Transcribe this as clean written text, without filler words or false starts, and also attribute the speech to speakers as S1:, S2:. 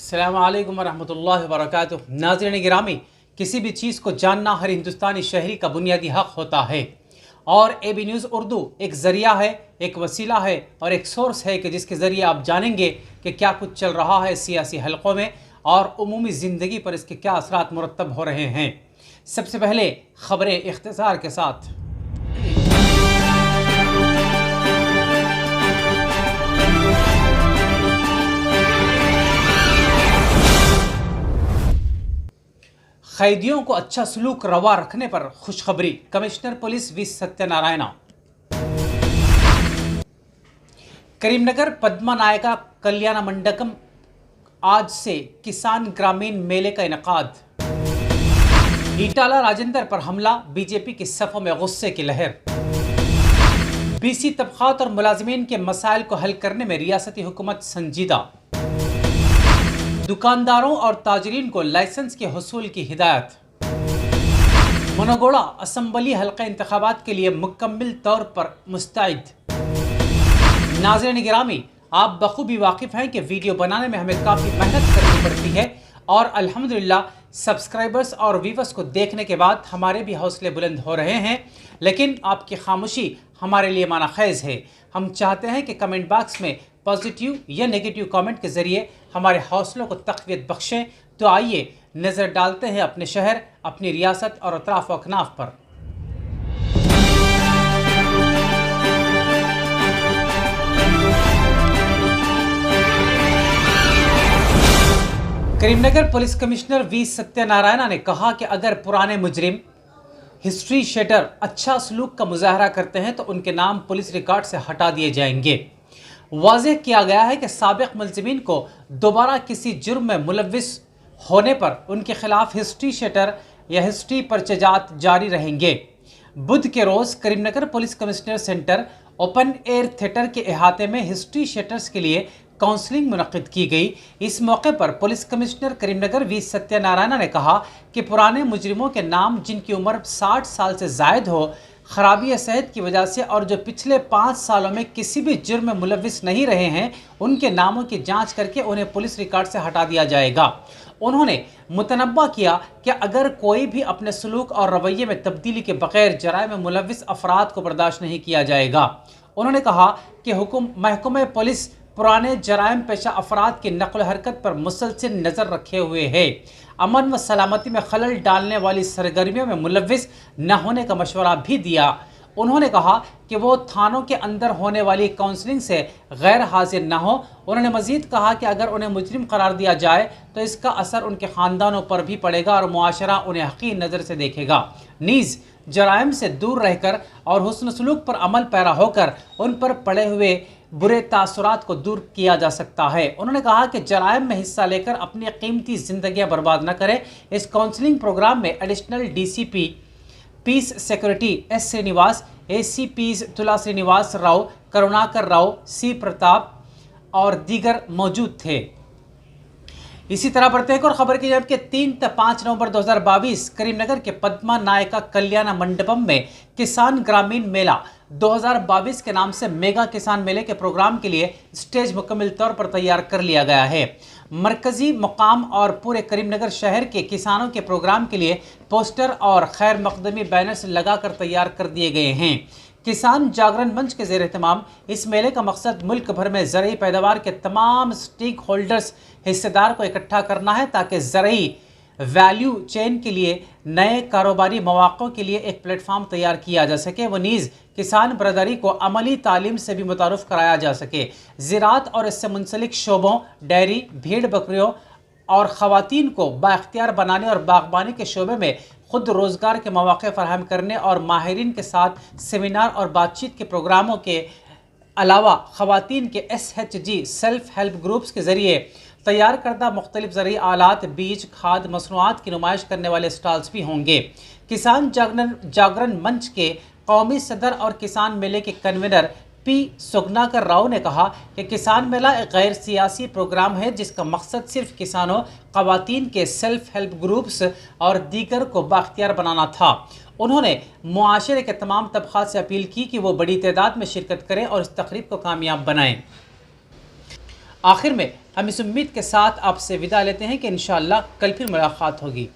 S1: अस्सलामुअलैकुम वरहमतुल्लाहि वबरकातुहू। नाज़रीन गिरामी, किसी भी चीज़ को जानना हर हिंदुस्तानी शहरी का बुनियादी हक़ होता है और AB न्यूज़ उर्दू एक ज़रिया है, एक वसीला है और एक सोर्स है कि जिसके ज़रिए आप जानेंगे कि क्या कुछ चल रहा है सियासी हलक़ों में और उमूमी ज़िंदगी पर इसके क्या असरात मुरतब हो रहे हैं। सबसे पहले ख़बरें इख्तिसार के साथ। कैदियों को अच्छा सलूक रवा रखने पर खुशखबरी, commissioner police V Satyanarayana. Karimnagar Padmanayaka Kalyana Mandapam आज से किसान ग्रामीण मेले का इनेकाद। इटाला राजेंद्र पर हमला, बीजेपी की सफ़ों में गुस्से की लहर। BC तबक़ात और मुलाजिमीन के मसाइल को हल करने में रियासती हुकूमत संजीदा। दुकानदारों और ताजरीन को लाइसेंस के हुसूल की हिदायत। मनोगोड़ा असम्बली हल्का इंतखाबात के लिए मुकम्मल तौर पर मुस्तैद। नाज़रीन गिरामी, आप बखूबी वाकिफ़ हैं कि वीडियो बनाने में हमें काफ़ी मेहनत करनी पड़ती है और अल्हम्दुलिल्लाह सब्सक्राइबर्स और व्यूवर्स को देखने के बाद हमारे भी हौसले बुलंद हो रहे हैं, लेकिन आपकी खामोशी हमारे लिए माना खैज़ है। हम चाहते हैं कि कमेंट बॉक्स में पॉजिटिव या नेगेटिव कमेंट के ज़रिए हमारे हौसलों को तक़वियत बख्शें। तो आइए नज़र डालते हैं अपने शहर, अपनी रियासत और अतराफ़ व अकनाफ़ पर। Karimnagar police commissioner we Satyanarayana ने कहा कि अगर पुराने मुजरिम हिस्ट्री शेटर अच्छा सलूक का मुजाहरा करते हैं तो उनके नाम पुलिस रिकॉर्ड से हटा दिए जाएंगे। वाज़ेह किया गया है कि साबिक़ मुलज़िमीन को दोबारा किसी जुर्म में मुलव्विस होने पर उनके खिलाफ हिस्ट्री शेटर या हिस्ट्री पर्चेजात जारी रहेंगे। बुध के रोज़ Karimnagar police commissioner centre open air theatre के अहाते में हिस्ट्री शेटर्स के लिए काउंसलिंग मुनक़्क़िद की गई। इस मौके पर police commissioner Karimnagar V Satyanarayana ने कहा कि पुराने मुजरिमों के नाम जिनकी उम्र 60 साल से ज़ायद हो, ख़राबी सेहत की वजह से और जो पिछले 5 सालों में किसी भी जुर्म में मुलव्विस नहीं रहे हैं, उनके नामों की जांच करके उन्हें पुलिस रिकॉर्ड से हटा दिया जाएगा। उन्होंने मुतनब्बा किया कि अगर कोई भी अपने सलूक और रवैये में तब्दीली के बग़ैर जराइम में मुलव्विस अफराद को बर्दाश्त नहीं किया जाएगा। उन्होंने कहा कि महकमा पुलिस पुराने जराइम पेशा अफराद की नक़्ल हरकत पर मुसलसल नज़र रखे हुए है। अमन व सलामती में खलल डालने वाली सरगर्मियों में मुलव्विस न होने का मशवरा भी दिया। उन्होंने कहा कि वो थानों के अंदर होने वाली काउंसलिंग से गैर हाजिर न हो। उन्होंने मज़ीद कहा कि अगर उन्हें मुजरिम करार दिया जाए तो इसका असर उनके ख़ानदानों पर भी पड़ेगा और मुआशरा उन्हें हक़ीर नज़र से देखेगा। नीज़ जराइम से दूर रहकर और हुस्न सलूक पर अमल पैरा होकर उन पर पड़े हुए बुरे तासुरात को दूर किया जा सकता है। उन्होंने कहा कि जराइम में हिस्सा लेकर अपनी कीमती ज़िंदगियाँ बर्बाद न करें। इस काउंसलिंग प्रोग्राम में additional DCP peace security S Srinivas, ACPs Tula Srinivas Rao, Karunakar Rao, C Pratap और दीगर मौजूद थे। इसी तरह बढ़ते हैं और खबर की जब कि 3 से 5 नवंबर 2022 करीमनगर के पद्मानायका कल्याण मंडपम में किसान ग्रामीण मेला 2022 के नाम से मेगा किसान मेले के प्रोग्राम के लिए स्टेज मुकम्मल तौर पर तैयार कर लिया गया है। मरकजी मुकाम और पूरे करीमनगर शहर के किसानों के प्रोग्राम के लिए पोस्टर और खैर मकदमी बैनर्स लगाकर तैयार कर दिए गए हैं। किसान जागरण मंच के ज़ेर एहतमाम इस मेले का मकसद मुल्क भर में ज़रई पैदावार के तमाम स्टेक होल्डर्स हिस्सेदार को इकट्ठा करना है ताकि ज़रई वैल्यू चेन के लिए नए कारोबारी मौक़ों के लिए एक प्लेटफॉर्म तैयार किया जा सके। व नीज़ किसान बरदरी को अमली तालीम से भी मुतारुफ़ कराया जा सके। ज़राअत और इससे मुंसलिक शोबों, डेयरी, भेड़ बकरियों और ख़वातीन को बाख्तियार बनाने और बागबानी के शोबे में खुद रोज़गार के मौक़े फराहम करने और माहिरीन के साथ सेमिनार और बातचीत के प्रोग्रामों के अलावा ख़वातीन के SHG सेल्फ हेल्प ग्रुप्स के ज़रिए तैयार करदा मुख्तलिफ ज़रई आलात, बीज, खाद, मसनूआत की नुमाइश करने वाले स्टॉल्स भी होंगे। किसान जागरण मंच के कौमी सदर और किसान मेले के कन्वीनर P सुगनाकर राव ने कहा कि किसान मेला एक गैर सियासी प्रोग्राम है जिसका मकसद सिर्फ किसानों, ख़वातीन के सेल्फ हेल्प ग्रुप्स और दीगर को बाख्तियार बनाना था। उन्होंने मुआशरे के तमाम तबक़ात से अपील की कि वो बड़ी तादाद में शिरकत करें और इस तक़रीब को कामयाब बनाएं। आखिर में हम इस उम्मीद के साथ आपसे विदा लेते हैं कि इंशाअल्लाह कल फिर मुलाकात होगी।